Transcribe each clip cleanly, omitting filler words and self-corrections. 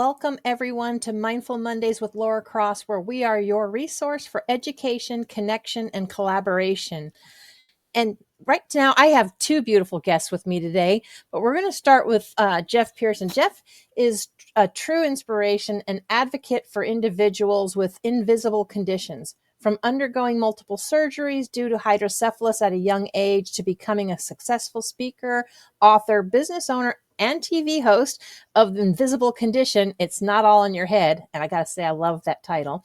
welcome everyone to Mindful Mondays with Laura Cross, where we are your resource for education, connection, and collaboration. And right now, I have two beautiful guests with me today, but we're going to start with Jeff Pearson. Jeff is a true inspiration and advocate for individuals with invisible conditions, from undergoing multiple surgeries due to hydrocephalus at a young age to becoming a successful speaker, author, business owner, and TV host of The Invisible Condition, It's Not All in Your Head. And I got to say, I love that title.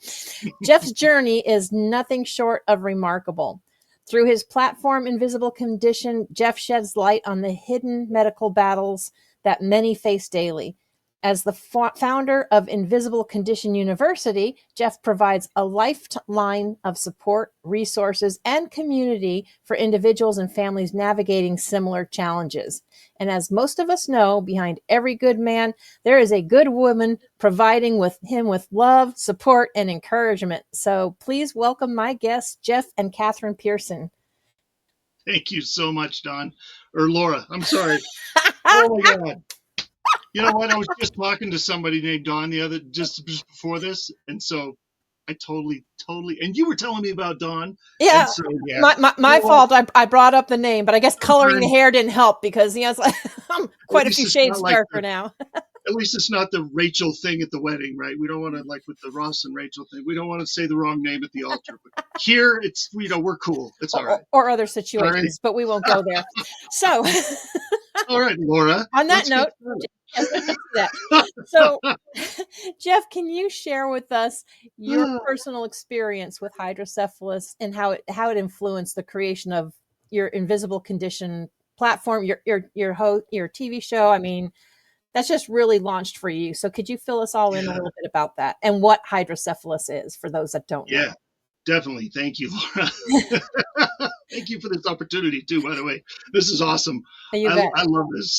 Jeff's journey is nothing short of remarkable. Through his platform, Invisible Condition, Jeff sheds light on the hidden medical battles that many face daily. As the founder of Invisible Condition University, Jeff provides a lifeline of support, resources, and community for individuals and families navigating similar challenges. And as most of us know, behind every good man, there is a good woman providing him with love, support, and encouragement. So please welcome my guests, Jeff and Catherine Pearson. Thank you so much, Don. Or Laura, I'm sorry. Oh my God. You know what? I was just talking to somebody named Don just before this, and so I totally, and you were telling me about Don. Yeah, so, yeah. My fault. I brought up the name, but I guess coloring the hair didn't help because it's like I'm quite a few shades darker now. At least it's not the Rachel thing at the wedding, right? We don't want to, like with the Ross and Rachel thing, we don't want to say the wrong name at the altar. But here, it's, we're cool. It's all right. Or other situations, right. But we won't go there. So, all right, Laura. On that note, so Jeff, can you share with us your personal experience with hydrocephalus and how it influenced the creation of your Invisible Condition platform, your TV show? I mean, that's just really launched for you. So could you fill us all in a little bit about that and what hydrocephalus is for those that don't know? Yeah, definitely. Thank you, Laura. Thank you for this opportunity too, by the way. This is awesome. I love this.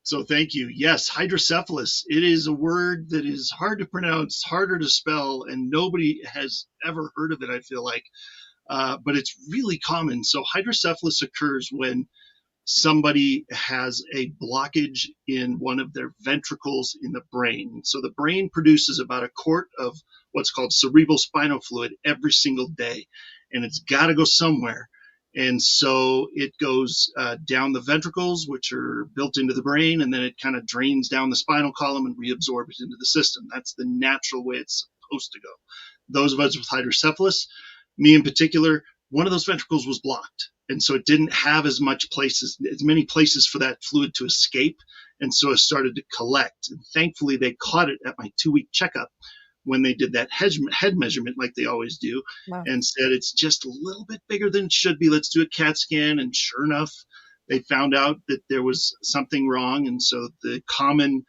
So thank you. Yes, hydrocephalus. It is a word that is hard to pronounce, harder to spell, and nobody has ever heard of it, I feel like. But it's really common. So hydrocephalus occurs when somebody has a blockage in one of their ventricles in the brain. So the brain produces about a quart of what's called cerebral spinal fluid every single day, and it's got to go somewhere. And so it goes down the ventricles, which are built into the brain, and then it kind of drains down the spinal column and reabsorbs into the system. That's the natural way it's supposed to go. Those of us with hydrocephalus, me in particular, one of those ventricles was blocked. And so it didn't have as many places for that fluid to escape. And so it started to collect. And thankfully, they caught it at my 2-week checkup when they did that head measurement like they always do. Wow. And said, it's just a little bit bigger than it should be. Let's do a CAT scan. And sure enough, they found out that there was something wrong. And so the common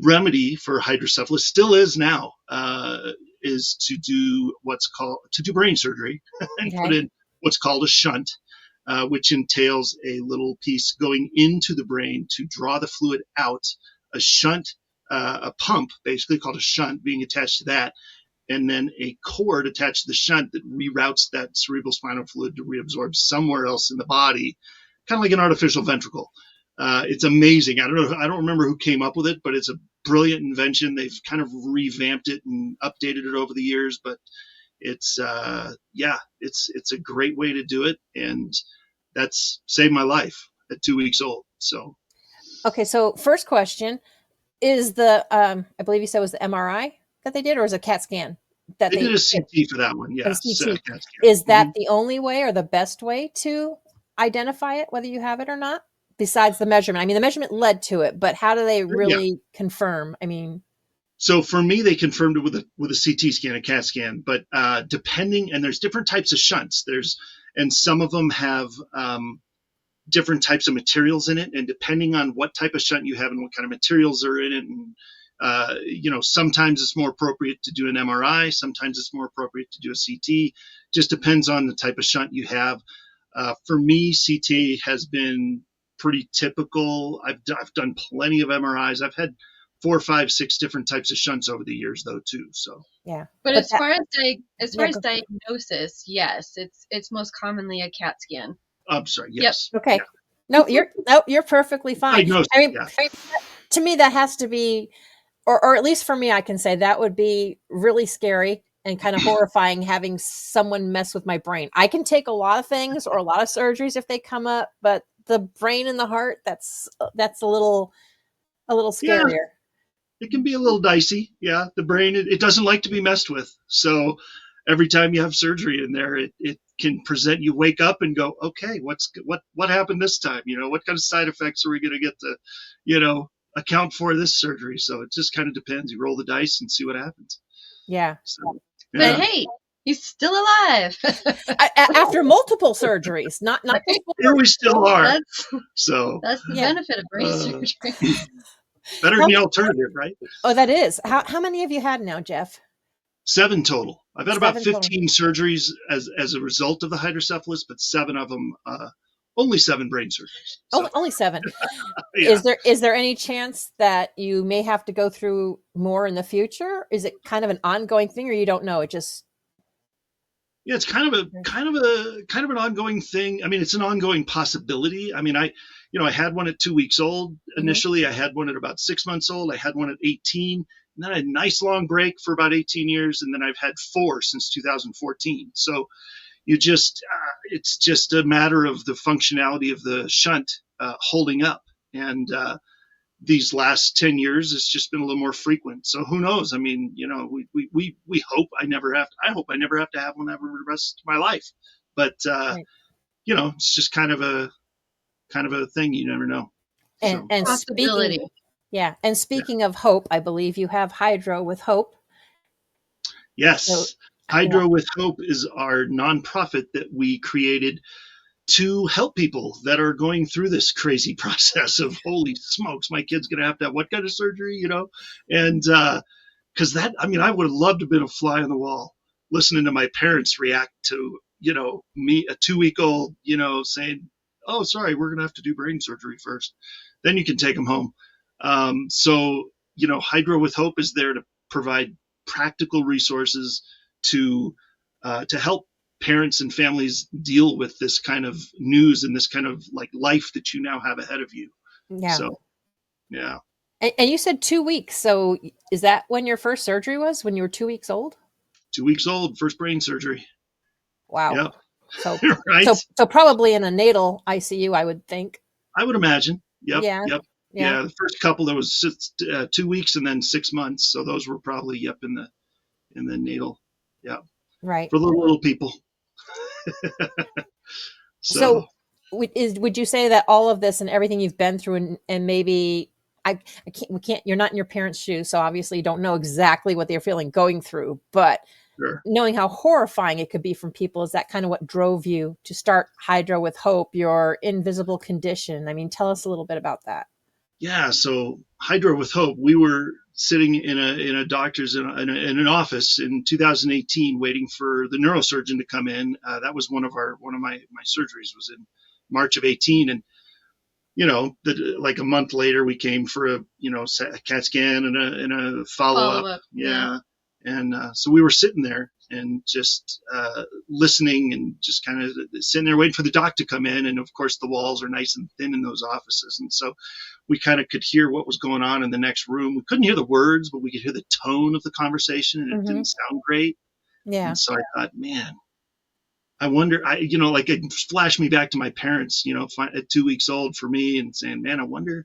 remedy for hydrocephalus still is now is to do brain surgery and put in what's called a shunt, which entails a little piece going into the brain to draw the fluid out, a shunt, a pump basically called a shunt being attached to that, and then a cord attached to the shunt that reroutes that cerebral spinal fluid to reabsorb somewhere else in the body, kind of like an artificial ventricle. It's amazing. I don't remember who came up with it, but it's a brilliant invention. They've kind of revamped it and updated it over the years, but it's a great way to do it, and that's saved my life at 2 weeks old. So okay, so first question is the I believe you said it was the MRI that they did, or is it a CAT scan that they did a CT for that one? Yes. Is that the only way or the best way to identify it, whether you have it or not, besides the measurement? I mean, the measurement led to it, but how do they really confirm? I mean, so for me, they confirmed it with a CT scan, a CAT scan, but depending, and there's different types of shunts. And some of them have different types of materials in it, and depending on what type of shunt you have and what kind of materials are in it, and sometimes it's more appropriate to do an MRI, sometimes it's more appropriate to do a CT. Just depends on the type of shunt you have. For me, CT has been pretty typical. I've done plenty of MRIs. I've had 4, 5, 6 different types of shunts over the years, though, too. So yeah. But as far as diagnosis, yes, it's most commonly a CAT scan. I'm sorry. Yes. Yep. Okay. Yeah. No, you're perfectly fine. Diagnosis, To me, that has to be, or at least for me, I can say that would be really scary and kind of horrifying, having someone mess with my brain. I can take a lot of things or a lot of surgeries if they come up, but the brain and the heart, that's a little Yeah, scarier. it can be a little dicey. Yeah, the brain, it doesn't like to be messed with. So every time you have surgery in there, it can present, you wake up and go, okay, what happened this time? What kind of side effects are we going to get to, account for this surgery? So it just kind of depends. You roll the dice and see what happens. Yeah. So, But yeah. hey, he's still alive. After multiple surgeries, not Right? just Yeah, we still are. That's the Yeah. benefit of brain surgery. Better than the alternative, right? Oh, that is. How many have you had now, Jeff? 7 total. I've had about 7 total. 15 surgeries as a result of the hydrocephalus, but 7 of them, only 7 brain surgeries. So, Only 7. yeah. Is there any chance that you may have to go through more in the future? Is it kind of an ongoing thing, or you don't know? It just Yeah, it's kind of an ongoing thing. I mean, it's an ongoing possibility. I mean, I had one at 2 weeks old initially. I had one at about 6 months old. I had one at 18, and then I had a nice long break for about 18 years, and then I've had 4 since 2014. So it's just a matter of the functionality of the shunt holding up, and these last 10 years it's just been a little more frequent. So who knows? I mean, we hope I never have to have one ever the rest of my life, but right. It's just kind of a thing. You never know. And Possibility. speaking of hope, I believe you have Hydro with Hope. Yes. So, Hydro with Hope is our nonprofit that we created to help people that are going through this crazy process of, holy smokes, my kid's going to have what kind of surgery, and because I would have loved to have been a fly on the wall listening to my parents react to, me, a 2-week-old, saying, oh, sorry, we're going to have to do brain surgery first. Then you can take them home. So, Hydro with Hope is there to provide practical resources to help parents and families deal with this kind of news and this kind of like life that you now have ahead of you. Yeah. So, yeah. And you said 2 weeks. So is that when your first surgery was, when you were 2 weeks old? 2 weeks old, first brain surgery. Wow. Yep. So, right. So probably in a natal ICU, I would think. I would imagine. Yep. Yeah. Yep. Yeah. The first couple, there was 2 weeks and then 6 months. So those were probably, in the natal. Yeah. Right. For the little people. So would you say that all of this and everything you've been through, and maybe we can't, you're not in your parents' shoes, so obviously you don't know exactly what they're feeling going through, but sure, knowing how horrifying it could be from people, is that kind of what drove you to start Hydro with Hope, your invisible condition? I mean, tell us a little bit about that. Yeah. So Hydro with Hope, we were sitting in a doctor's in an office in 2018, waiting for the neurosurgeon to come in. That was one of my surgeries was in March of 18, and like a month later, we came for a CAT scan and a follow up. Yeah. And so we were sitting there and just listening and just kind of sitting there waiting for the doc to come in. And of course, the walls are nice and thin in those offices, and so we kind of could hear what was going on in the next room. We couldn't hear the words, but we could hear the tone of the conversation, and it didn't sound great. Yeah. And so I thought, man, I wonder, like it flashed me back to my parents, at 2 weeks old for me, and saying, man, I wonder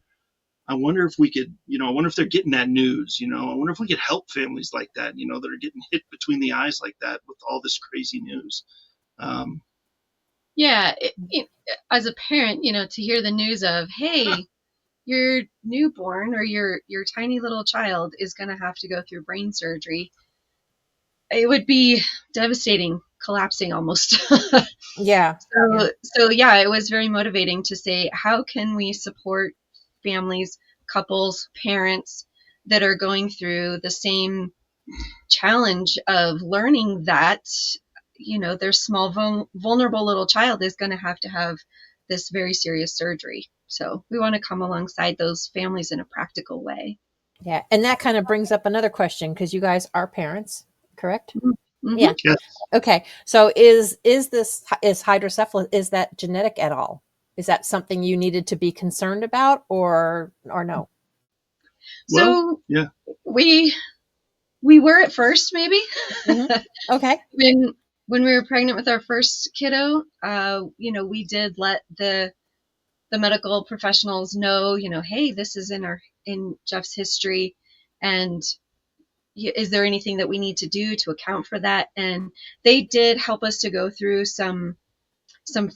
if we could, I wonder if they're getting that news, I wonder if we could help families like that, that are getting hit between the eyes like that with all this crazy news. As a parent, to hear the news of, hey, your newborn or your tiny little child is going to have to go through brain surgery, it would be devastating, collapsing almost. Yeah. So it was very motivating to say, how can we support families, couples, parents that are going through the same challenge of learning that, their small, vulnerable little child is going to have this very serious surgery. So we want to come alongside those families in a practical way. Yeah. And that kind of brings up another question, because you guys are parents, correct? Mm-hmm. Yeah. Yes. Okay. So is hydrocephalus, is that genetic at all? Is that something you needed to be concerned about, or no? Well, So yeah. we were at first, maybe. Okay. When we were pregnant with our first kiddo, we did let the medical professionals know, hey, this is in Jeff's history, and is there anything that we need to do to account for that? And they did help us to go through some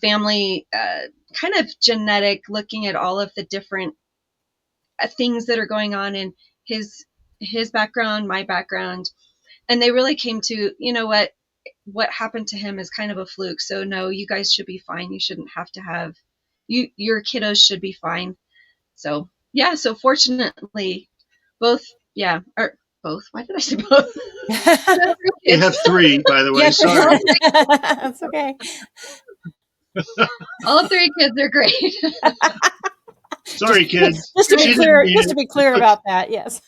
family kind of genetic, looking at all of the different things that are going on in his background, my background, and they really came to, what happened to him is kind of a fluke. So no, you guys should be fine. You shouldn't have to have your kiddos should be fine. So yeah, so fortunately, both, yeah, or both. Why did I say both? We have 3, by the way. Yeah, Sorry. that's okay. All 3 kids are great. Sorry, kids. Just to be clear about that. Yes.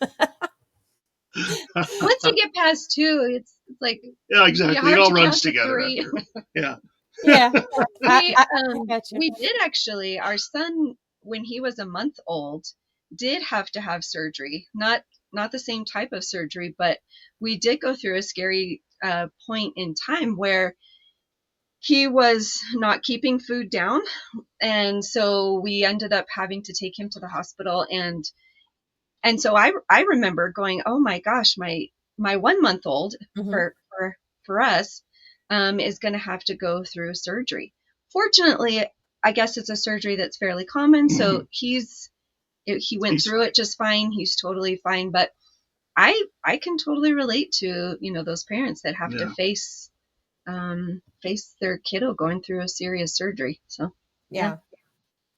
Once you get past 2, it's like, yeah, exactly. It all runs together. Yeah. Yeah. We did actually. Our son, when he was a month old, did have to have surgery. Not the same type of surgery, but we did go through a scary point in time where he was not keeping food down, and so we ended up having to take him to the hospital. And so I remember going, oh my gosh, my 1-month-old for us is going to have to go through surgery. Fortunately, I guess it's a surgery that's fairly common, so he went through it just fine. He's totally fine, but I can totally relate to those parents that have to face their kiddo going through a serious surgery. So yeah.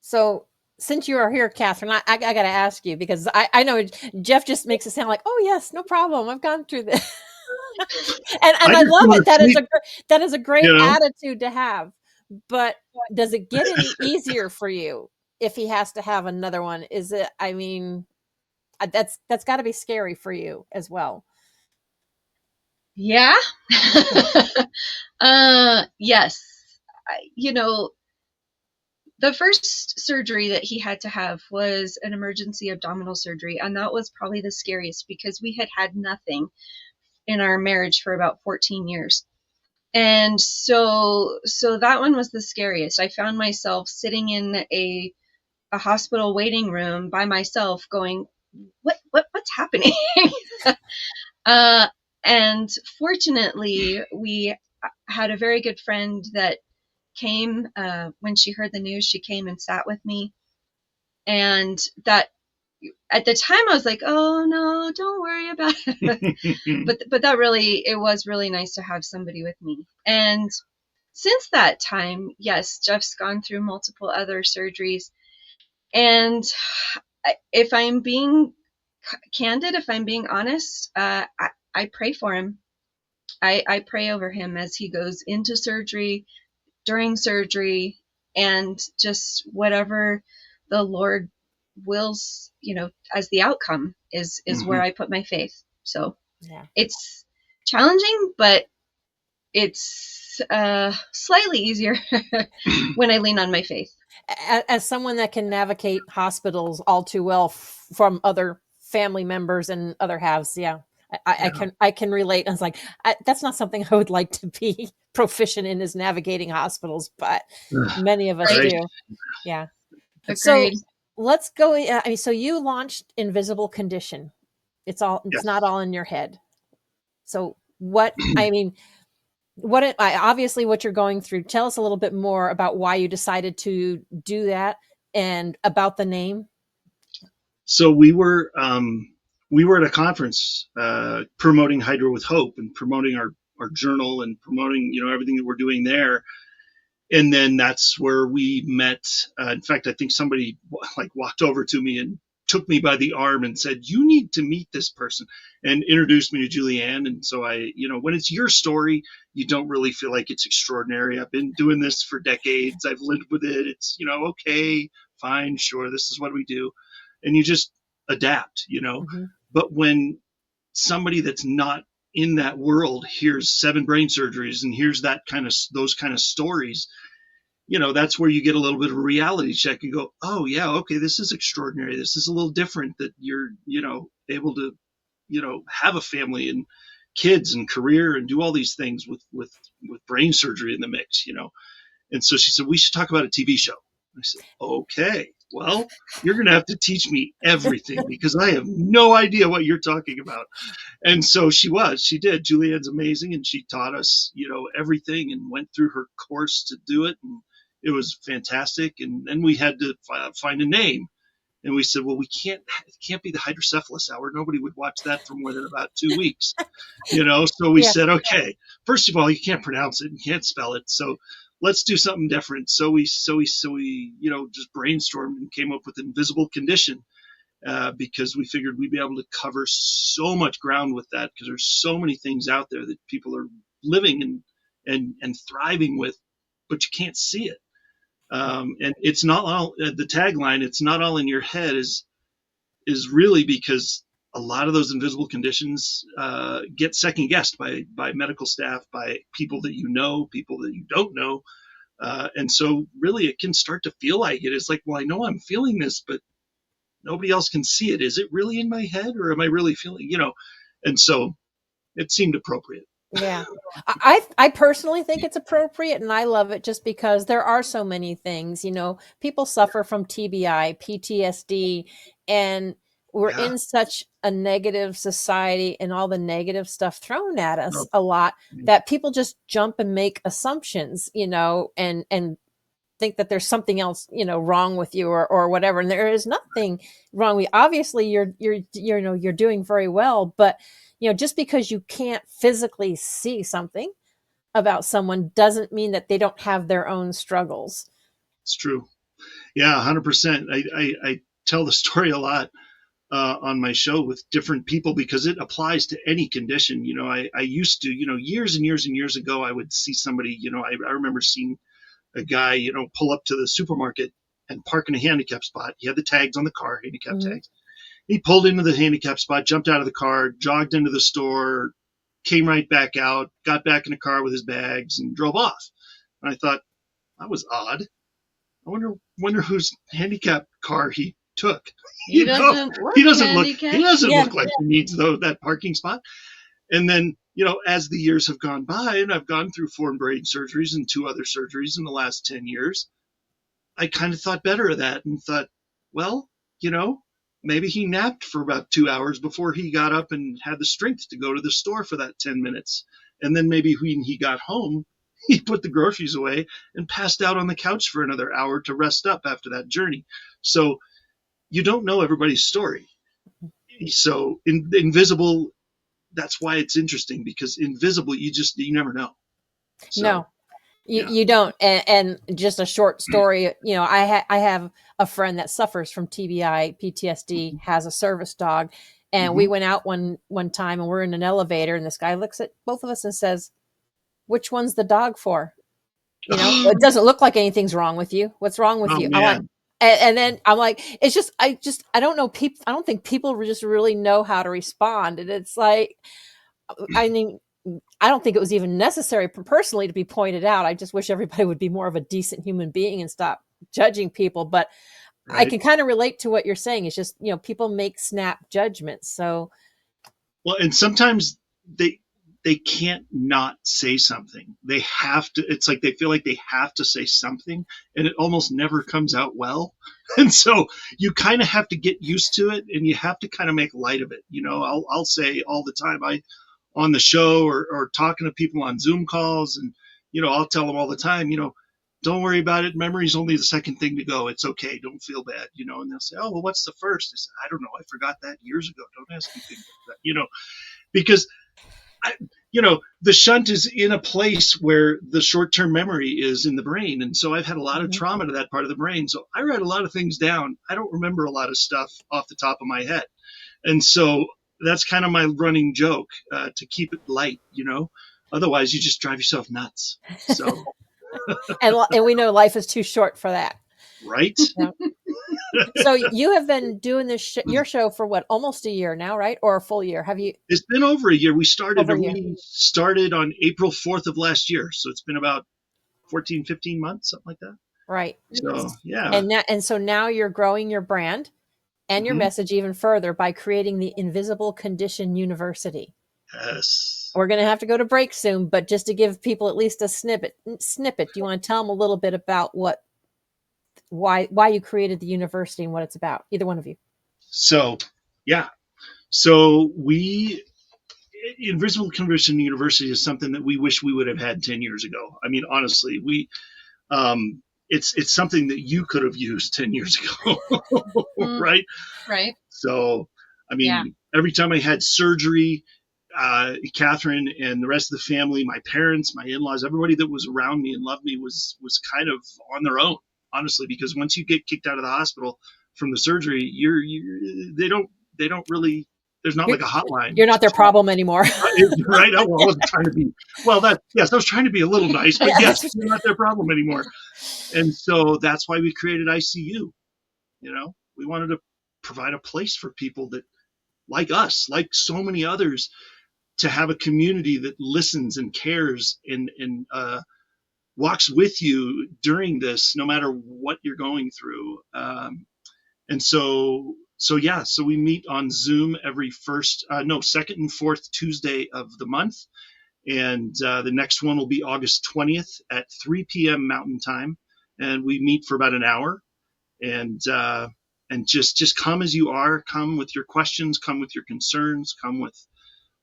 So since you are here, Catherine, I got to ask you, because I know Jeff just makes it sound like, oh yes, no problem, I've gone through this. and I love it. That is a great attitude to have. But does it get any easier for you if he has to have another one? Is it? I mean, that's got to be scary for you as well. Yeah. Yes. The first surgery that he had to have was an emergency abdominal surgery, and that was probably the scariest because we had nothing in our marriage for about 14 years. And so that one was the scariest. I found myself sitting in a hospital waiting room by myself going, what's happening? And fortunately, we had a very good friend that came when she heard the news. She came and sat with me, and that at the time I was like, oh no, don't worry about it. but that really, it was really nice to have somebody with me. And since that time, yes, Jeff's gone through multiple other surgeries, and if I'm being candid, if I'm being honest, I pray for him. I pray over him as he goes into surgery, during surgery, and just whatever the Lord wills, as the outcome is where I put my faith. So it's challenging, but it's slightly easier when I lean on my faith. As someone that can navigate hospitals all too well from other family members and other halves, I can relate. I was like, that's not something I would like to be proficient in, is navigating hospitals, but many of us do. Yeah. Agreed. So let's go. So you launched Invisible Condition. It's not all in your head. So obviously what you're going through, tell us a little bit more about why you decided to do that and about the name. So we were at a conference promoting Hydro with Hope and promoting our journal and promoting everything that we're doing there. And then that's where we met. In fact, I think somebody walked over to me and took me by the arm and said, you need to meet this person, and introduced me to Julianne. And so when it's your story, you don't really feel like it's extraordinary. I've been doing this for decades. I've lived with it. It's, okay, fine, sure. This is what we do. And you just adapt, But when somebody that's not in that world hears 7 brain surgeries and hears those kind of stories, that's where you get a little bit of a reality check and go, oh yeah, okay, this is extraordinary. This is a little different that you're, able to, have a family and kids and career and do all these things with brain surgery in the mix. And so she said, we should talk about a TV show. I said, okay, well, you're going to have to teach me everything because I have no idea what you're talking about. And so she did. Julianne's amazing. And she taught us, everything and went through her course to do it. And it was fantastic. And then we had to find a name. And we said, well, it can't be the hydrocephalus hour. Nobody would watch that for more than about 2 weeks, So we said, okay, first of all, you can't pronounce it, you can't spell it. So let's do something different. So we just brainstormed and came up with invisible condition, because we figured we'd be able to cover so much ground with that because there's so many things out there that people are living and thriving with, but you can't see it. And it's not all the tagline. It's not all in your head is really because a lot of those invisible conditions get second guessed by medical staff, by people that people that you don't know. And so really it can start to feel like it. It's like, well, I know I'm feeling this, but nobody else can see it. Is it really in my head or am I really feeling, And so it seemed appropriate. Yeah. I personally think it's appropriate and I love it just because there are so many things, people suffer from TBI, PTSD, and we're in such a negative society and all the negative stuff thrown at us a lot that people just jump and make assumptions, and think that there's something else, wrong with you or whatever. And there is nothing wrong with you. Obviously you're doing very well, but just because you can't physically see something about someone doesn't mean that they don't have their own struggles. It's true. Yeah, 100%. I tell the story a lot on my show with different people because it applies to any condition. I used to, years and years and years ago, I would see somebody, I remember seeing a guy, pull up to the supermarket and park in a handicap spot. He had the tags on the car, handicap tags. He pulled into the handicap spot, jumped out of the car, jogged into the store, came right back out, got back in the car with his bags and drove off. And I thought, that was odd. I wonder whose handicap car he took. He doesn't look like he needs that parking spot. And then, as the years have gone by and I've gone through 4 brain surgeries and 2 other surgeries in the last 10 years, I kind of thought better of that and thought, well, maybe he napped for about 2 hours before he got up and had the strength to go to the store for that 10 minutes. And then maybe when he got home, he put the groceries away and passed out on the couch for another hour to rest up after that journey. So you don't know everybody's story. So invisible, that's why it's interesting, because invisible, you never know. So, no, you don't. And just a short story, I have a friend that suffers from TBI, PTSD, has a service dog. And we went out one time and we're in an elevator and this guy looks at both of us and says, which one's the dog for? It doesn't look like anything's wrong with you. What's wrong with you? I'm like, and then I'm like, it's just, I don't know. I don't think people just really know how to respond. And it's like, I mean, I don't think it was even necessary personally to be pointed out. I just wish everybody would be more of a decent human being and stop judging people. But right. I can kind of relate to what you're saying. It's just, people make snap judgments. So, well, and sometimes they can't not say something. They have to, it's like they feel like they have to say something and it almost never comes out well. And so you kind of have to get used to it and you have to kind of make light of it. I'll say all the time, on the show or talking to people on Zoom calls and, I'll tell them all the time, don't worry about it. Memory's only the second thing to go. It's okay. Don't feel bad, and they'll say, oh, well, what's the first? I said, I don't know. I forgot that years ago. Don't ask me things like that, because the shunt is in a place where the short-term memory is in the brain. And so I've had a lot of trauma to that part of the brain. So I write a lot of things down. I don't remember a lot of stuff off the top of my head. And so that's kind of my running joke, to keep it light, otherwise you just drive yourself nuts. So, and we know life is too short for that. Right. Yeah. So you have been doing this your show for what, almost a year now, right? Or a full year? Have you? It's been over a year. We started on April 4th of last year. So it's been about 14, 15 months, something like that. Right. So, yeah. And so now you're growing your brand and your message even further by creating the Invisible Condition University. Yes. We're going to have to go to break soon, but just to give people at least a snippet, do you want to tell them a little bit about why you created the university and what it's about? Either one of you. So, yeah. So Invisible Condition University is something that we wish we would have had 10 years ago. I mean, honestly, it's something that you could have used 10 years ago, right? Right. So, I mean, every time I had surgery, Catherine and the rest of the family, my parents, my in-laws, everybody that was around me and loved me was kind of on their own, honestly, because once you get kicked out of the hospital from the surgery, they don't really, there's not like a hotline. You're not their problem anymore. Right? I wasn't trying to be, I was trying to be a little nice, but yes, you're not their problem anymore. And so that's why we created ICU. We wanted to provide a place for people that, like us, like so many others, to have a community that listens and cares and walks with you during this, no matter what you're going through. So we meet on Zoom every second and fourth Tuesday of the month. And the next one will be August 20th at 3 p.m. Mountain Time. And we meet for about an hour. And just come as you are, come with your questions, come with your concerns, come with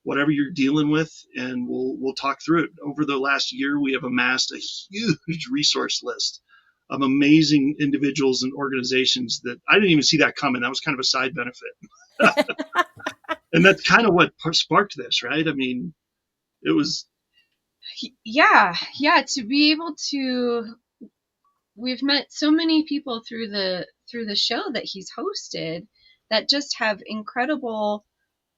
whatever you're dealing with, and we'll talk through it. Over the last year, we have amassed a huge resource list of amazing individuals and organizations that I didn't even see that coming. That was kind of a side benefit. And that's kind of what sparked this, right? I mean, it was. Yeah. To be able to, we've met so many people through the show that he's hosted that just have incredible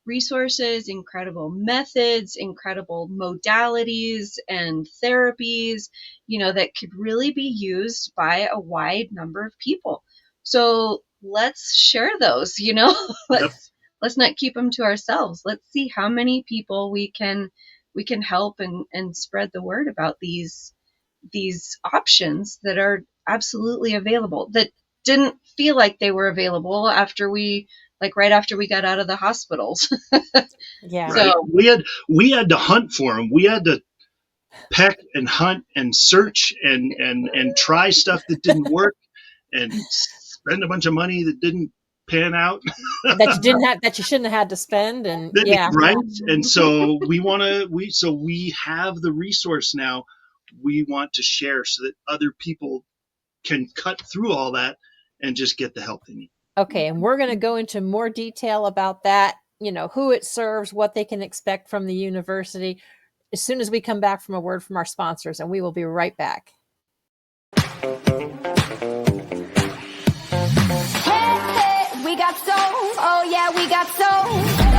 resources, incredible methods, incredible modalities and therapies, that could really be used by a wide number of people. So let's share those, let's not keep them to ourselves. Let's see how many people we can help and spread the word about these options that are absolutely available, that didn't feel like they were available right after we got out of the hospitals. Yeah. Right. So we had to hunt for them. We had to peck and hunt and search and try stuff that didn't work and spend a bunch of money that didn't pan out. that you shouldn't have had to spend. And right. And so we have the resource now. We want to share so that other people can cut through all that and just get the help they need. Okay, and we're going to go into more detail about that, who it serves, what they can expect from the university, as soon as we come back from a word from our sponsors, and we will be right back. Hey, we got soul. Oh, yeah, we got soul.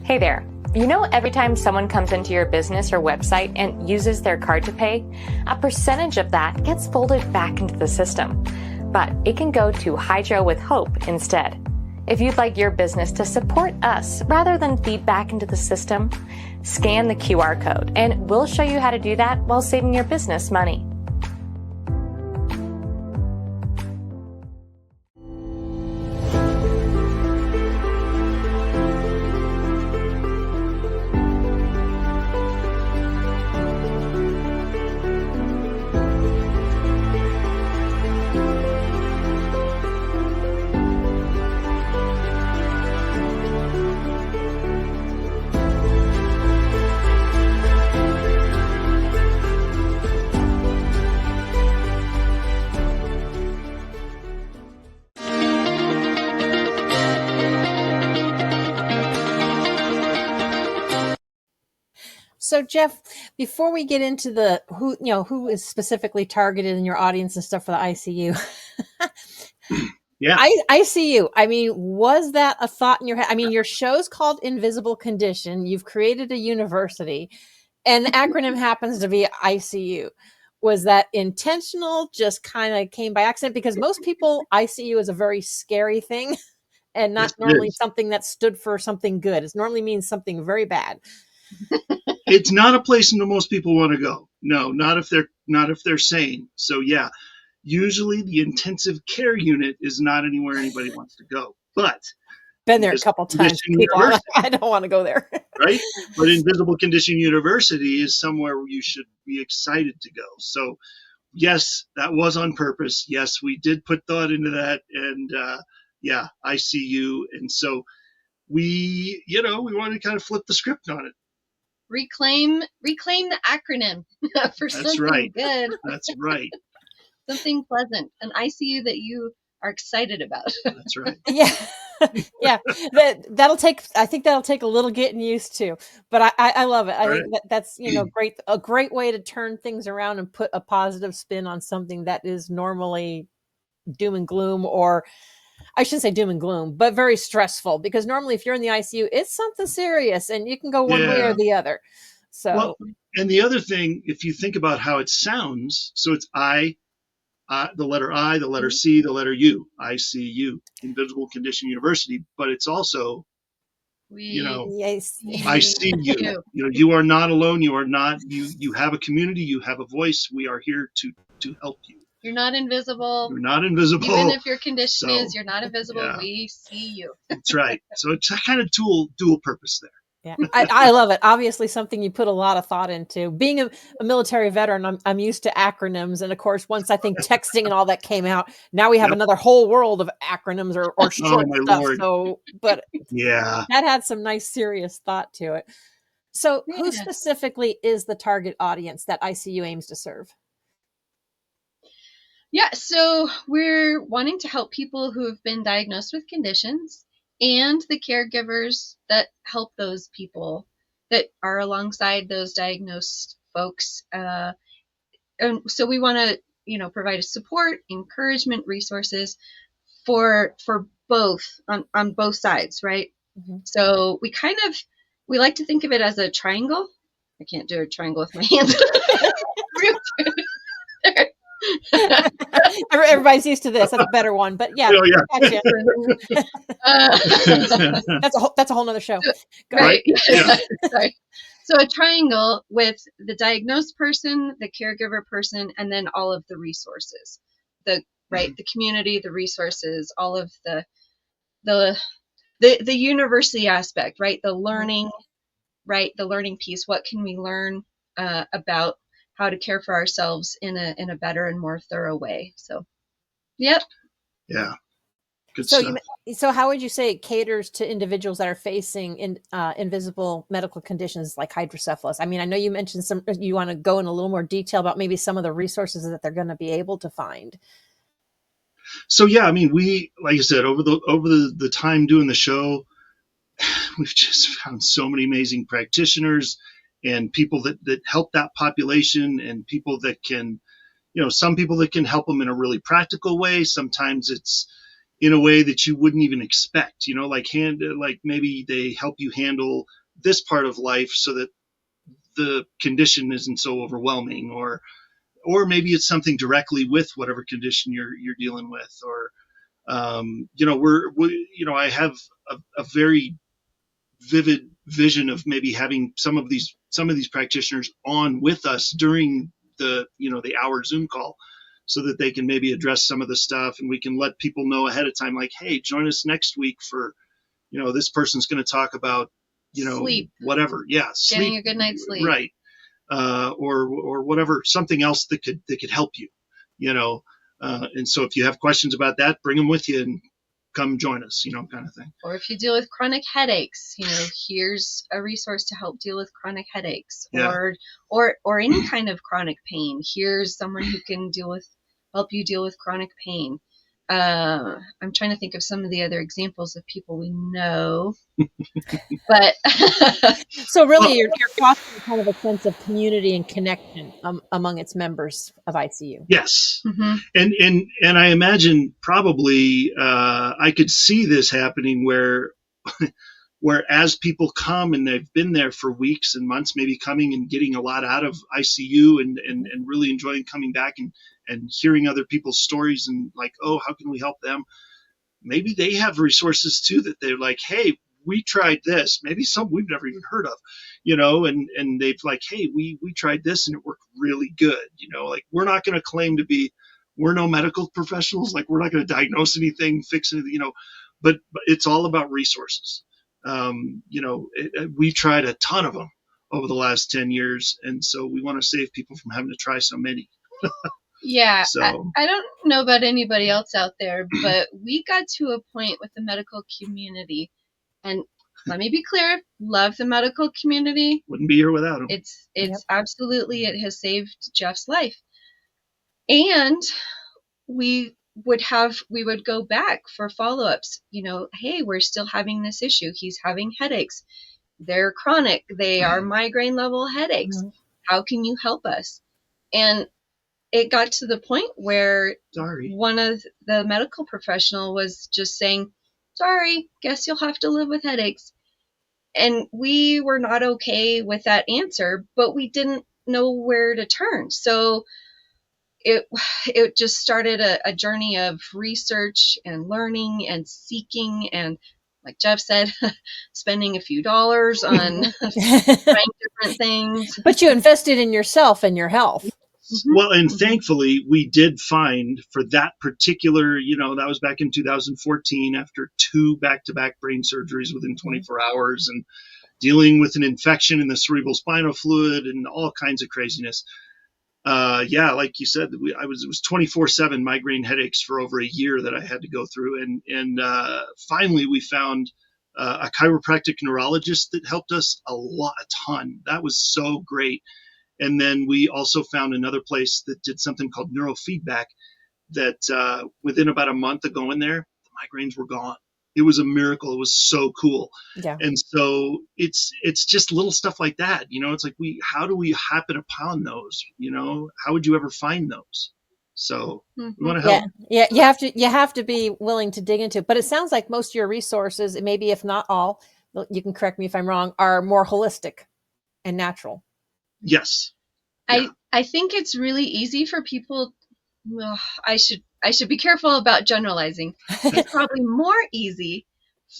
Hey there. Every time someone comes into your business or website and uses their card to pay, a percentage of that gets folded back into the system. But it can go to Hydro with Hope instead. If you'd like your business to support us rather than feed back into the system, scan the QR code and we'll show you how to do that while saving your business money. So Jeff, before we get into the who is specifically targeted in your audience and stuff for the ICU, Yeah. I see you. I mean, was that a thought in your head? I mean, your show's called Invisible Condition. You've created a university, and the acronym happens to be ICU. Was that intentional? Just kind of came by accident? Because most people, ICU is a very scary thing and Yes, not it normally is. something that stood for something good. It normally means something very bad. It's not a place that most people want to go. No, not if they're sane. So yeah, usually the intensive care unit is not anywhere anybody wants to go. But Been there a Invisible couple times. Condition People are like, University, I don't want to go there. right? But Invisible Condition University is somewhere where you should be excited to go. So yes, that was on purpose. Yes, we did put thought into that, and yeah, ICU, and so we want to kind of flip the script on it. Reclaim the acronym for That's something right. good, That's right. something pleasant, an ICU that you are excited about. That's right. Yeah. Yeah. That'll take, I think that'll take a little getting used to, but I love it. I All think right. that's, a great way to turn things around and put a positive spin on something that is normally doom and gloom, or I shouldn't say doom and gloom, but very stressful, because normally if you're in the ICU, it's something serious and you can go one way or Yeah. the other. Well, So, and the other thing, if you think about how it sounds, so it's the letter I, the letter C, the letter U, ICU, Invisible Condition University, but it's also, yes. I see you. You are not alone. You are not, you have a community, you have a voice. We are here to help you. You're not invisible. You're not invisible. Even if your condition is you're not invisible, yeah. we see you. That's right. So it's a kind of dual purpose there. Yeah, I love it. Obviously, something you put a lot of thought into. Being a military veteran, I'm used to acronyms, and of course, once I think texting and all that came out, now we have another whole world of acronyms or short stuff. Lord. So, but yeah, that had some nice, serious thought to it. So, who specifically is the target audience that ICU aims to serve? Yeah, so we're wanting to help people who have been diagnosed with conditions and the caregivers that help those people that are alongside those diagnosed folks. And so we want to, provide support, encouragement, resources for both on both sides, right? Mm-hmm. So we like to think of it as a triangle. I can't do a triangle with my hands. Everybody's used to this. That's a better one, but yeah, gotcha. That's a whole nother show. Right. Yeah. Sorry. So a triangle with the diagnosed person, the caregiver person, and then all of the resources. The community, the resources, all of the university aspect, right? The learning, right? The learning piece. What can we learn about how to care for ourselves in a better and more thorough way? So, yep. Yeah. Good stuff. So how would you say it caters to individuals that are facing invisible medical conditions like hydrocephalus? I mean, I know you mentioned you want to go in a little more detail about maybe some of the resources that they're going to be able to find. So yeah, I mean, we, like I said, over the time doing the show, we've just found so many amazing practitioners and people that help that population, and people that can, some people that can help them in a really practical way. Sometimes it's in a way that you wouldn't even expect, like maybe they help you handle this part of life so that the condition isn't so overwhelming, or maybe it's something directly with whatever condition you're dealing with, or I have a very vivid vision of maybe having some of these practitioners on with us during the hour Zoom call, so that they can maybe address some of the stuff, and we can let people know ahead of time, like, hey, join us next week for, this person's going to talk about, sleep, whatever. Yeah. Sleep, getting a good night's sleep. Right. Or whatever, something else that could help you, and so if you have questions about that, bring them with you and come join us, kind of thing. Or if you deal with chronic headaches, here's a resource to help deal with chronic headaches, or any kind of chronic pain. Here's someone who can help you deal with chronic pain. I'm trying to think of some of the other examples of people we know, but so really, you're fostering kind of a sense of community and connection among its members of ICU. Yes, and I imagine probably I could see this happening where as people come and they've been there for weeks and months, maybe coming and getting a lot out of ICU and really enjoying coming back and hearing other people's stories and like, oh, how can we help them? Maybe they have resources too that they're like, hey, we tried this, maybe some we've never even heard of, and they've like, hey, we tried this and it worked really good. Like we're not going to claim to be, we're no medical professionals. Like we're not going to diagnose anything, fix it, but it's all about resources. We tried a ton of them over the last 10 years. And so we want to save people from having to try so many. Yeah, so. I don't know about anybody else out there, but we got to a point with the medical community, and let me be clear, love the medical community. Wouldn't be here without them. It's absolutely, it has saved Jeff's life. And we would go back for follow-ups, hey, we're still having this issue. He's having headaches. They're chronic. They are migraine level headaches. Mm-hmm. How can you help us? And it got to the point where one of the medical professional was just saying, sorry, guess you'll have to live with headaches. And we were not okay with that answer, but we didn't know where to turn. So it just started a journey of research and learning and seeking, and like Jeff said, spending a few dollars on trying different things. But you invested in yourself and your health. Mm-hmm. Well, and thankfully we did find for that particular, that was back in 2014 after 2 back-to-back brain surgeries within 24 hours and dealing with an infection in the cerebral spinal fluid and all kinds of craziness. Like you said, it was 24/7 migraine headaches for over a year that I had to go through. And finally we found a chiropractic neurologist that helped us a ton. That was so great. And then we also found another place that did something called neurofeedback that within about a month of going there, the migraines were gone. It was a miracle. It was so cool. Yeah. And so it's just little stuff like that. It's like how do we happen upon those? How would you ever find those? So we want to help. Yeah. You have to be willing to dig into it. But it sounds like most of your resources, maybe if not all, you can correct me if I'm wrong, are more holistic and natural. Yes. Yeah. I think it's really easy for people. Well, I should be careful about generalizing. It's probably more easy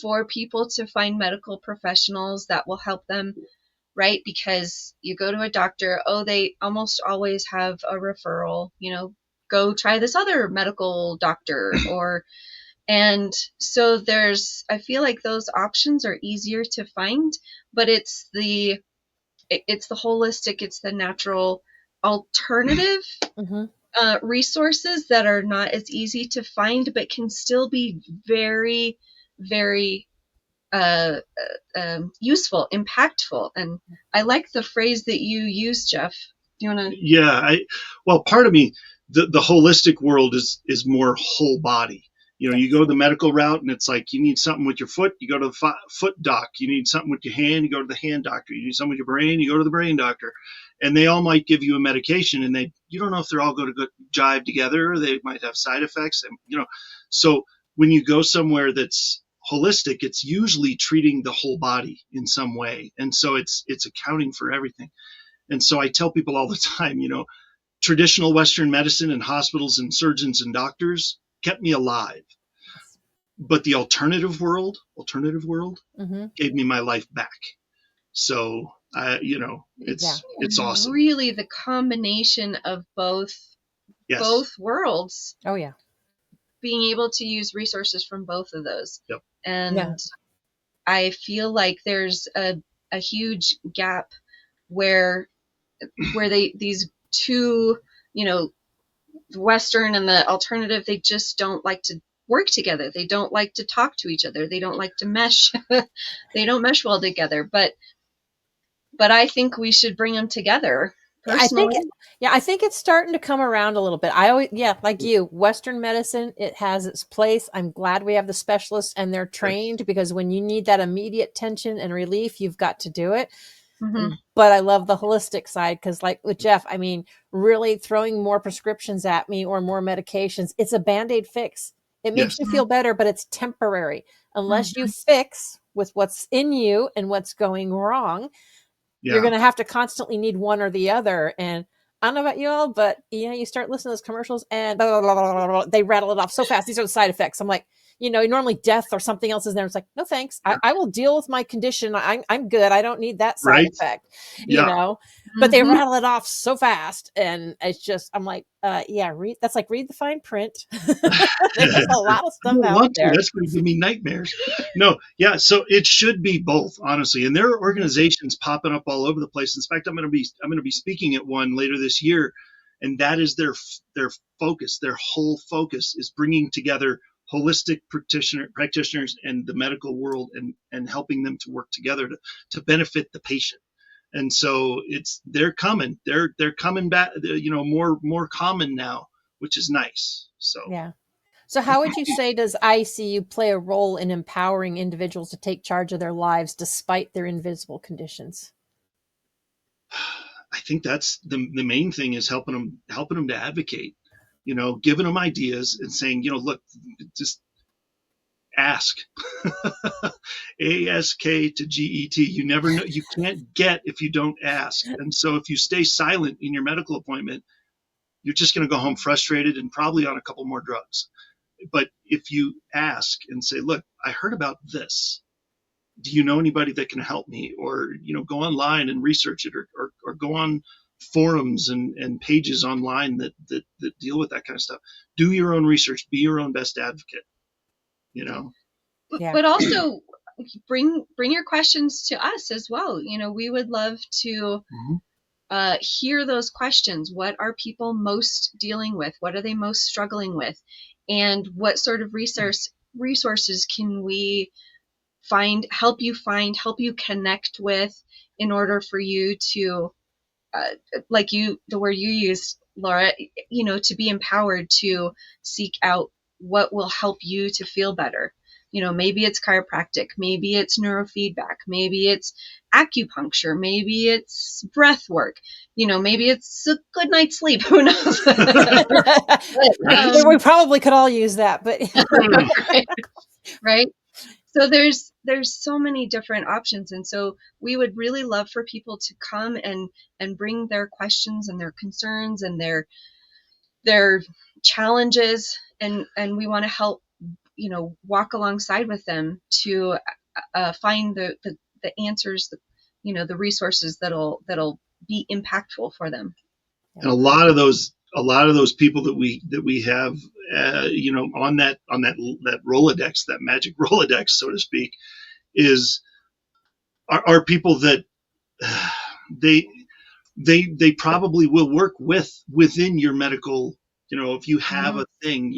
for people to find medical professionals that will help them, right? Because you go to a doctor, they almost always have a referral, go try this other medical doctor and so I feel like those options are easier to find, but it's the holistic, it's the natural alternative resources that are not as easy to find, but can still be very, very useful, impactful. And I like the phrase that you use, Jeff. Do you want to? Yeah, part of me, the holistic world is more whole body. You go the medical route and it's like you need something with your foot, you go to the foot doc. You need something with your hand, you go to the hand doctor. You need something with your brain, you go to the brain doctor. And they all might give you a medication and you don't know if they're all going to jive together, or they might have side effects. And, so when you go somewhere that's holistic, it's usually treating the whole body in some way. And so it's accounting for everything. And so I tell people all the time, traditional Western medicine and hospitals and surgeons and doctors kept me alive. But the alternative world gave me my life back. So, it's awesome. Really the combination of both worlds. Oh, yeah. Being able to use resources from both of those. Yep. And I feel like there's a huge gap where these two, the Western and the alternative, they just don't like to work together. They don't like to talk to each other. They don't like to mesh. They don't mesh well together. But I think we should bring them together personally. I think it's starting to come around a little bit. I always, like you, Western medicine, it has its place. I'm glad we have the specialists and they're trained, because when you need that immediate tension and relief, you've got to do it. Mm-hmm. But I love the holistic side, because like with Jeff, I mean, really throwing more prescriptions at me or more medications, it's a Band-Aid fix. It makes Yes. you feel better, but it's temporary. Unless Mm-hmm. you fix with what's in you and what's going wrong, you're Yeah. going to have to constantly need one or the other. And I don't know about you all, but you start listening to those commercials and blah, blah, blah, blah, blah, they rattle it off so fast. These are the side effects. I'm like, normally death or something else is there. It's like, no, thanks. I will deal with my condition. I'm good. I don't need that side Right. effect, Yeah. but they Mm-hmm. rattle it off so fast. And it's just, I'm like, read the fine print. There's a lot of I stuff don't out want to. there. That's going to give me nightmares. No, yeah. So it should be both, honestly. And there are organizations popping up all over the place. In fact, I'm going to be speaking at one later this year, and that is their focus. Their whole focus is bringing together holistic practitioners and the medical world, and helping them to work together to benefit the patient. And so they're coming. They're coming back. More common now, which is nice. So Yeah. So how would you say does ICU play a role in empowering individuals to take charge of their lives despite their invisible conditions? I think that's the main thing, is helping them to advocate, giving them ideas and saying, look, just ask. ASK to GET. You never know. You can't get if you don't ask. And so if you stay silent in your medical appointment, you're just going to go home frustrated and probably on a couple more drugs. But if you ask and say, look, I heard about this. Do you know anybody that can help me? Or, go online and research it, or go on forums and pages online that deal with that kind of stuff. Do your own research, be your own best advocate, Yeah. But also bring your questions to us as well. We would love to hear those questions. What are people most dealing with? What are they most struggling with? And what sort of resources can we help you connect with, in order for you to, the word you used, Laura, to be empowered to seek out what will help you to feel better. Maybe it's chiropractic, maybe it's neurofeedback, maybe it's acupuncture, maybe it's breath work, maybe it's a good night's sleep. Who knows? We probably could all use that, but right. So there's so many different options, and so we would really love for people to come and bring their questions and their concerns and their challenges, and we want to help walk alongside with them to find the answers, the resources that'll be impactful for them. And a lot of those people that we have, on that Rolodex, that magic Rolodex, so to speak, are people that they probably will work within your medical, if you have a thing,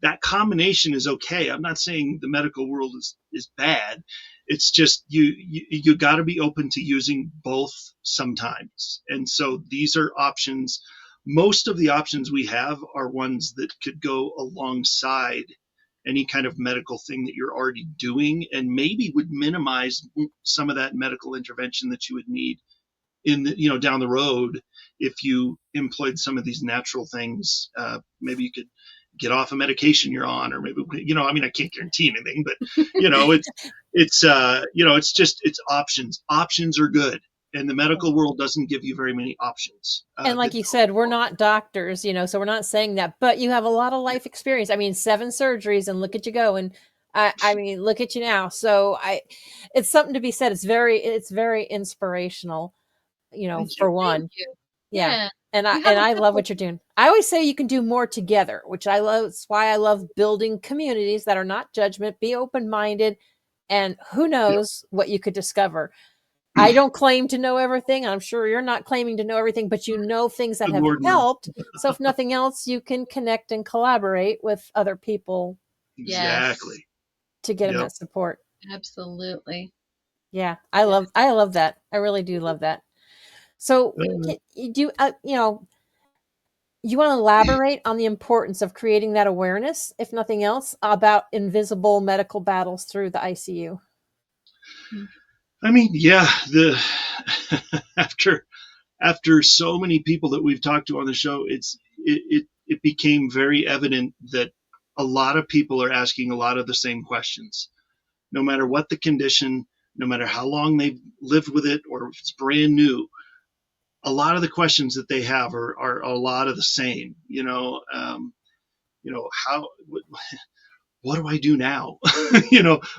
that combination is okay. I'm not saying the medical world is bad. It's just you got to be open to using both sometimes. And so these are options. Most of the options we have are ones that could go alongside any kind of medical thing that you're already doing, and maybe would minimize some of that medical intervention that you would need down the road if you employed some of these natural things. Maybe you could get off a medication you're on, or maybe, I can't guarantee anything, but it's options. Options are good. And the medical world doesn't give you very many options. And like you said, we're not doctors, so we're not saying that, but you have a lot of life experience. 7 surgeries, and look at you go. And look at you now. So it's something to be said. It's very inspirational, for one. Yeah. And I love what you're doing. I always say you can do more together, which I love. It's why I love building communities that are not judgment, be open-minded, and who knows what you could discover. I don't claim to know everything. I'm sure you're not claiming to know everything, but you know things that have helped. So if nothing else, you can connect and collaborate with other people. Exactly. To get them that support. Absolutely. Yeah. I love that. I really do love that. So you want to elaborate on the importance of creating that awareness, if nothing else, about invisible medical battles through the ICU? I mean, yeah, after so many people that we've talked to on the show, it became very evident that a lot of people are asking a lot of the same questions, no matter what the condition, no matter how long they've lived with it, or if it's brand new. A lot of the questions that they have are a lot of the same. How what do I do now?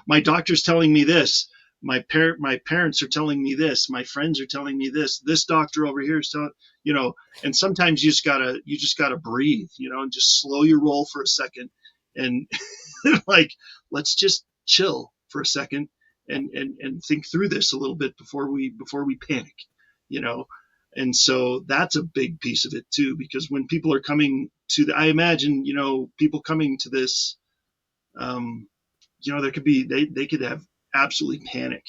My doctor's telling me this. My parents are telling me this. My friends are telling me this. This doctor over here is telling, and sometimes you just gotta breathe, and just slow your roll for a second, and like, let's just chill for a second and think through this a little bit before we panic, And so that's a big piece of it too, because when people are coming to I imagine, people coming to this, there could be, they could have absolutely panic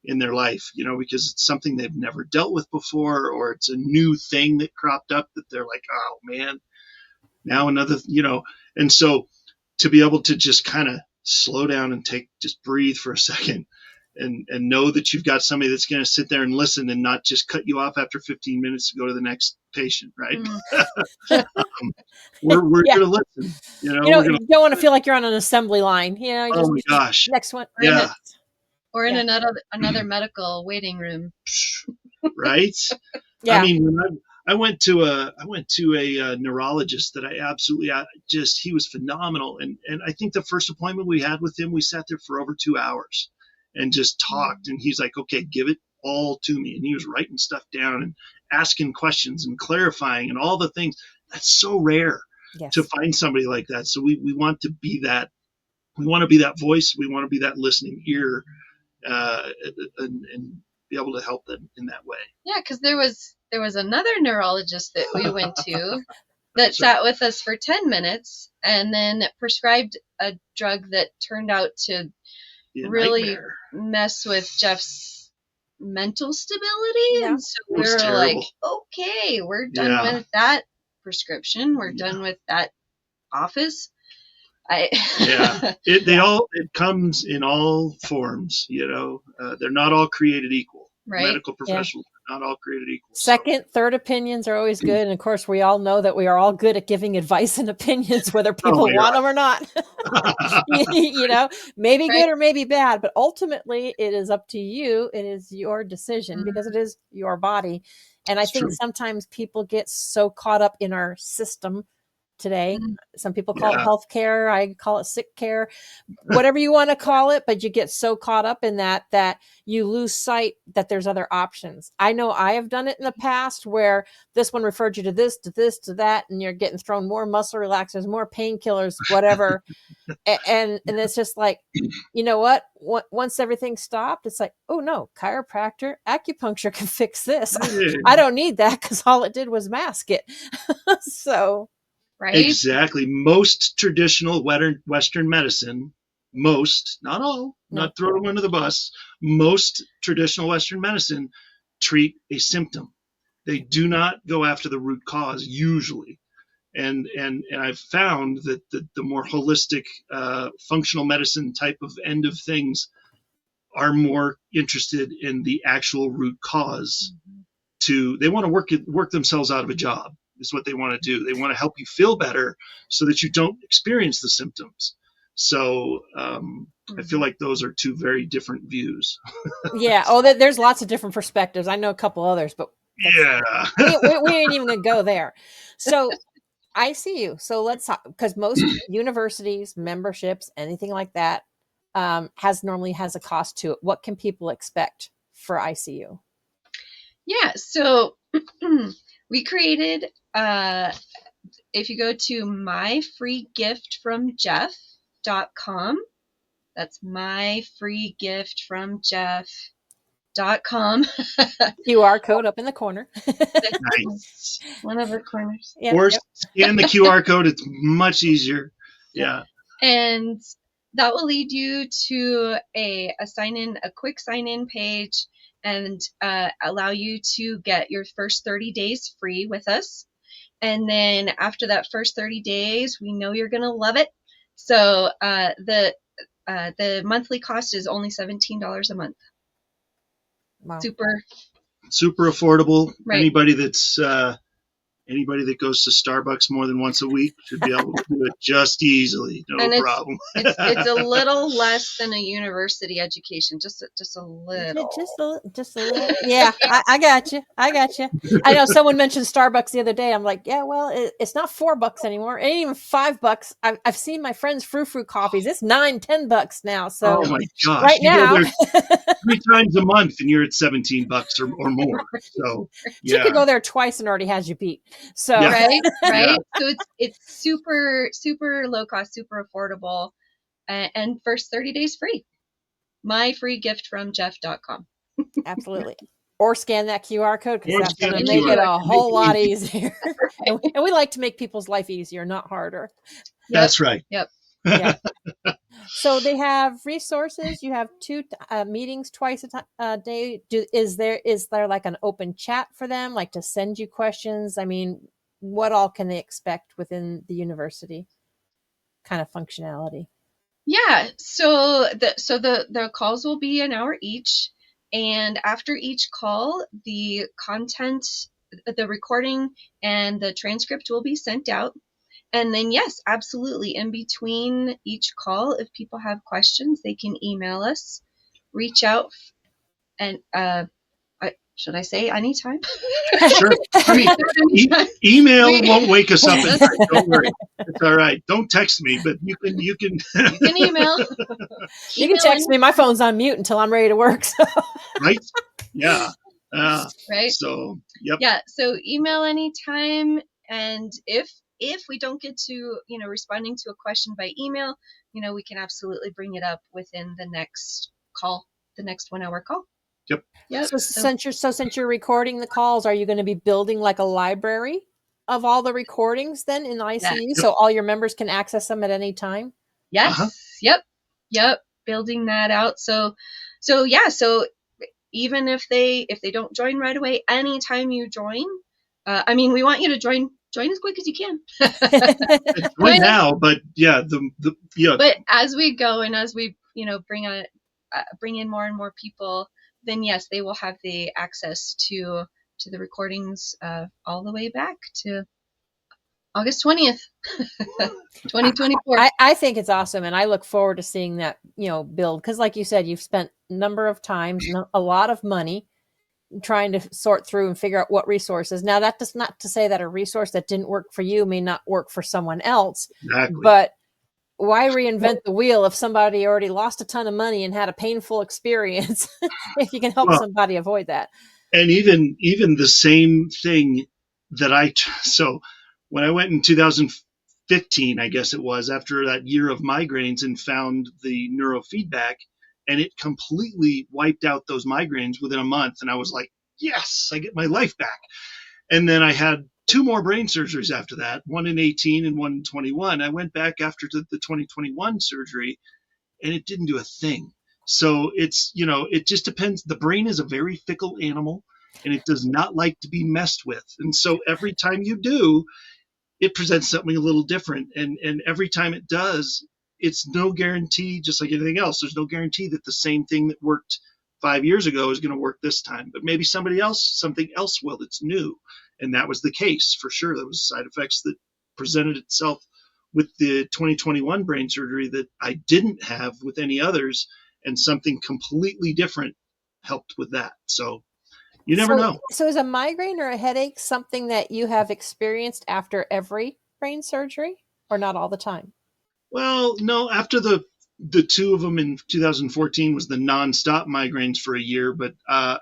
in their life, because it's something they've never dealt with before, or it's a new thing that cropped up that they're like, oh man, now another, and so to be able to just kind of slow down and just breathe for a second and know that you've got somebody that's going to sit there and listen and not just cut you off after 15 minutes to go to the next patient, right? We're going to listen. You don't want to feel like you're on an assembly line. Oh my gosh. Next one. Yeah. Or in another medical waiting room. Right? Yeah. I mean, when I went to a neurologist that I absolutely he was phenomenal. And I think the first appointment we had with him, we sat there for over 2 hours and just talked. And he's like, okay, give it all to me. And he was writing stuff down and asking questions and clarifying and all the things. That's so rare to find somebody like that. So we want to be that. We want to be that voice. We want to be that listening ear, and be able to help them in that way. Yeah, because there was another neurologist that we went to that sat with us for 10 minutes and then prescribed a drug that turned out to really mess with Jeff's mental stability. Yeah. And so we were like, okay, we're done with that prescription. We're done with that office. It comes in all forms, they're not all created equal. Right. Medical professionals are not all created equal. Second, third opinions are always good. And of course, we all know that we are all good at giving advice and opinions, whether people want them or not. Maybe good or maybe bad, but ultimately it is up to you. It is your decision because it is your body. And I think sometimes people get so caught up in our system today. Some people call it healthcare. I call it sick care, whatever you want to call it. But you get so caught up in that you lose sight that there's other options. I know I have done it in the past where this one referred you to this, to that, and you're getting thrown more muscle relaxers, more painkillers, whatever. and it's just like, you know what? Once everything stopped, it's like, oh no, chiropractor, acupuncture can fix this. I don't need that because all it did was mask it. So. Right? Exactly. Most traditional Western medicine, not all, not throw them under the bus, most traditional Western medicine treat a symptom. They do not go after the root cause usually. And I've found that the more holistic functional medicine type of end of things are more interested in the actual root cause. They want to work themselves out of a job. Is what they want to do. They want to help you feel better so that you don't experience the symptoms. So I feel like those are two very different views. Yeah. Oh, there's lots of different perspectives. I know a couple others, but we ain't even gonna go there. So ICU. So let's talk, because most universities, memberships, anything like that, normally has a cost to it. What can people expect for ICU? Yeah. So we created, if you go to myfreegiftfromjeff.com, that's myfreegiftfromjeff.com. QR code up in the corner. Nice. One of the corners. Or scan the QR code. It's much easier. Yeah. And that will lead you to a quick sign-in page, and allow you to get your first 30 days free with us. And then after that first 30 days, we know you're going to love it. So the monthly cost is only $17 a month. Wow. Super affordable. Right. Anybody that goes to Starbucks more than once a week should be able to do it just easily. No problem. It's a little less than a university education, just a little. Just a little. Yeah, I got you. I know someone mentioned Starbucks the other day. I'm like, yeah, well, it's not $4 anymore. It ain't even $5. I've seen my friends' frou coffees. It's $9-10 now. So oh my gosh, right now, 3 times a month and you're at $17 or more. So yeah. You could go there twice and already has you beat. So yeah. right. Yeah. So it's super low cost, super affordable, and first 30 days free. My free gift from Jeff.com. Absolutely. Or scan that QR code, because that's going to make it a whole lot easier. and we like to make people's life easier, not harder. That's right. Yep. Yeah. So they have resources. You have 2 meetings twice a day. Is there like an open chat for them, like to send you questions? I mean, what all can they expect within the university kind of functionality? Yeah. So the calls will be an hour each, and after each call, the content, the recording, and the transcript will be sent out. And then, yes, absolutely. In between each call, if people have questions, they can email us, reach out, and should I say anytime? Sure. I mean, email won't wake us up at night. Don't worry. It's all right. Don't text me, but you can you can email. You can text me. My phone's on mute until I'm ready to work. So. Right? Yeah. Right. So, yep. Yeah. So email anytime, and if we don't get to responding to a question by email, we can absolutely bring it up within the next call, the next 1 hour call. Yep. So since you're recording the calls, are you going to be building like a library of all the recordings then in ICU, so all your members can access them at any time? Yes. Uh-huh. Yep. Building that out. So yeah. So even if they don't join right away, anytime you join, I mean, we want you to join as quick as you can. Join now, but yeah, yeah. But as we go and as we bring in more and more people, then yes, they will have the access to the recordings all the way back to August 20th, 2024. I think it's awesome, and I look forward to seeing that build, because like you said, you've spent a number of times, a lot of money trying to sort through and figure out what resources. Now, that does not to say that a resource that didn't work for you may not work for someone else. Exactly. But why reinvent the wheel if somebody already lost a ton of money and had a painful experience? If you can help somebody avoid that. And even the same thing that so when I went in 2015, I guess it was, after that year of migraines, and found the neurofeedback, and it completely wiped out those migraines within a month. And I was like, yes, I get my life back. And then I had 2 more brain surgeries after that, one in 18 and one in 21. I went back after the 2021 surgery, and it didn't do a thing. So it's, it just depends. The brain is a very fickle animal, and it does not like to be messed with. And so every time you do, it presents something a little different. And every time it does, it's no guarantee, just like anything else. There's no guarantee that the same thing that worked 5 years ago is going to work this time. But maybe something else will that's new. And that was the case for sure. There was side effects that presented itself with the 2021 brain surgery that I didn't have with any others, and something completely different helped with that. So you never know. So is a migraine or a headache something that you have experienced after every brain surgery, or not all the time? Well, no, after the 2 of them in 2014 was the nonstop migraines for a year, but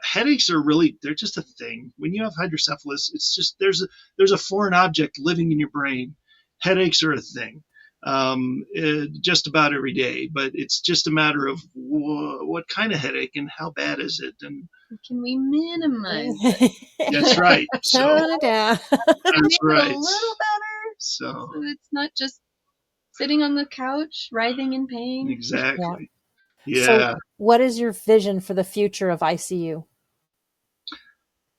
headaches are they're just a thing. When you have hydrocephalus, it's just there's a foreign object living in your brain. Headaches are a thing, just about every day, but it's just a matter of what kind of headache and how bad is it, and can we minimize it? That's right. Tone it down. That's right. A little better, so it's not just sitting on the couch, writhing in pain. Exactly. Yeah. So what is your vision for the future of ICU?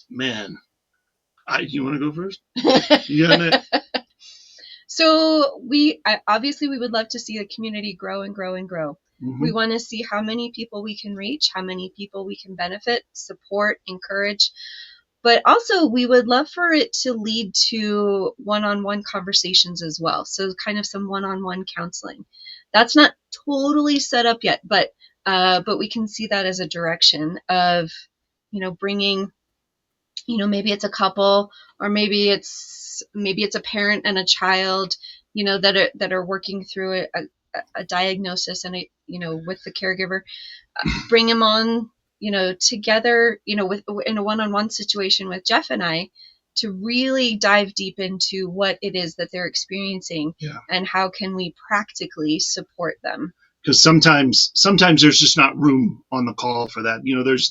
Man, you want to go first? Yeah. So obviously we would love to see the community grow and grow and grow. Mm-hmm. We want to see how many people we can reach, how many people we can benefit, support, encourage. But also we would love for it to lead to one-on-one conversations as well. So kind of some one-on-one counseling. That's not totally set up yet, but we can see that as a direction of, bringing, maybe it's a couple, or maybe it's a parent and a child, that are working through a diagnosis and with the caregiver, bring them on, together, in a one-on-one situation with Jeff and I, to really dive deep into what it is that they're experiencing, and how can we practically support them. Because sometimes there's just not room on the call for that.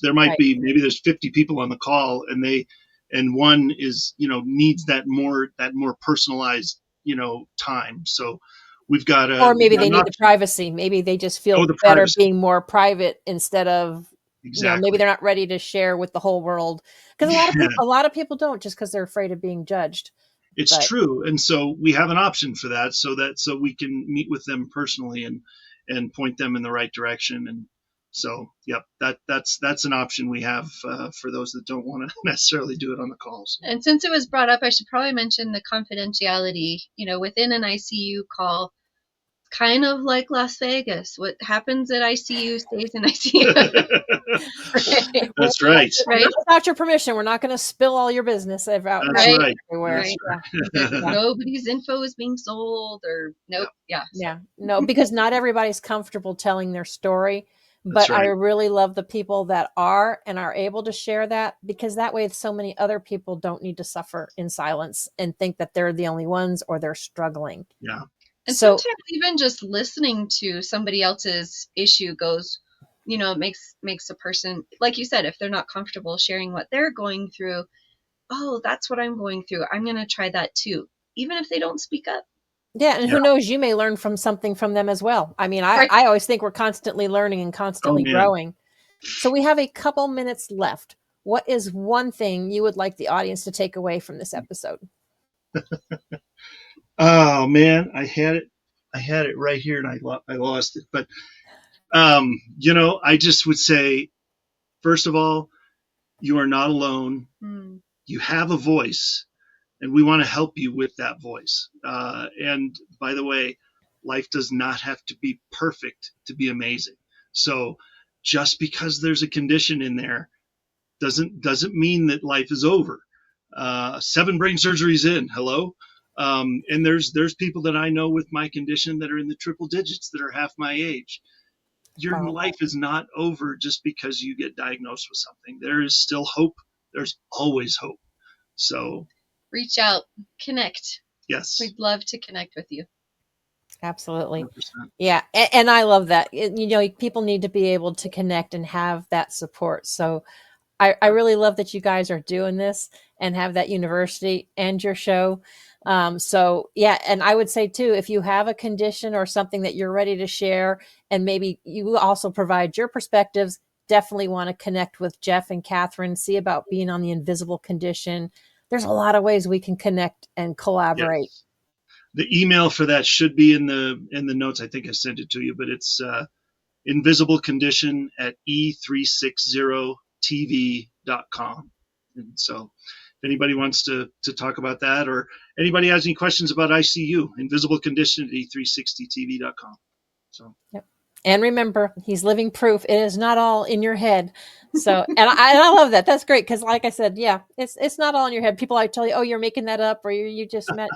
There might be, maybe there's 50 people on the call, and one is, needs that more personalized, time. So we've got or maybe they need the privacy. Maybe they just feel better being more private instead of, maybe they're not ready to share with the whole world. Because a lot of people don't, just because they're afraid of being judged. It's true. And so we have an option for that, so we can meet with them personally and point them in the right direction. And so, yep, that's an option we have for those that don't want to necessarily do it on the calls. And since it was brought up, I should probably mention the confidentiality, within an ICU call. Kind of like Las Vegas. What happens at ICU stays in ICU. That's right. Without your permission, we're not going to spill all your business out everywhere. Right. Nobody's info is being sold, or nope. No, because not everybody's comfortable telling their story. But I really love the people that are and are able to share that, because that way so many other people don't need to suffer in silence and think that they're the only ones or they're struggling. Yeah. And sometimes even just listening to somebody else's issue goes, it makes a person, like you said, if they're not comfortable sharing what they're going through, oh, that's what I'm going through, I'm going to try that too, even if they don't speak up. Yeah, and who knows, you may learn from something from them as well. I mean, I always think we're constantly learning and constantly growing. So we have a couple minutes left. What is one thing you would like the audience to take away from this episode? Oh man, I had it right here and I lost it. But I just would say, first of all, you are not alone. You have a voice, and we want to help you with that voice. And by the way, life does not have to be perfect to be amazing. So just because there's a condition in there doesn't mean that life is over. 7 brain surgeries in, hello. And there's people that I know with my condition that are in the triple digits that are half my age. Your life is not over just because you get diagnosed with something. There is still hope. There's always hope. So reach out, connect. Yes. We'd love to connect with you. Absolutely. 100%. Yeah. And I love that. People need to be able to connect and have that support. So I really love that you guys are doing this and have that university and your show. So yeah, and I would say too, if you have a condition or something that you're ready to share, and maybe you also provide your perspectives, definitely want to connect with Jeff and Catherine, see about being on the invisible condition. There's a lot of ways we can connect and collaborate. Yes. The email for that should be in the notes. I think I sent it to you, but it's invisiblecondition@e360tv.com. And so if anybody wants to talk about that, or anybody has any questions about ICU, invisiblecondition@e360tv.com. So. Yep. And remember, he's living proof. It is not all in your head. So, and I love that. That's great. Cause like I said, yeah, it's not all in your head. People I tell you, oh, you're making that up, or you just met.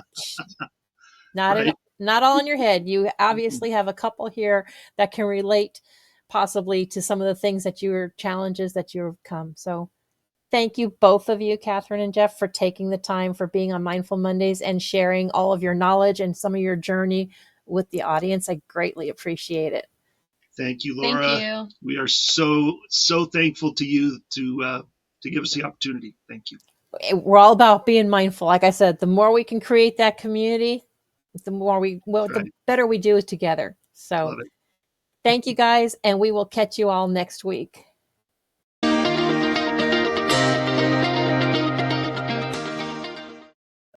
Not all in your head. You obviously have a couple here that can relate possibly to some of the things challenges that you've come. So thank you, both of you, Catherine and Jeff, for taking the time, for being on Mindful Mondays and sharing all of your knowledge and some of your journey with the audience. I greatly appreciate it. Thank you, Laura. Thank you. We are so thankful to you to give us the opportunity. Thank you. We're all about being mindful. Like I said, the more we can create that community, The more the better we do together. So Love it. thank you guys, and we will catch you all next week.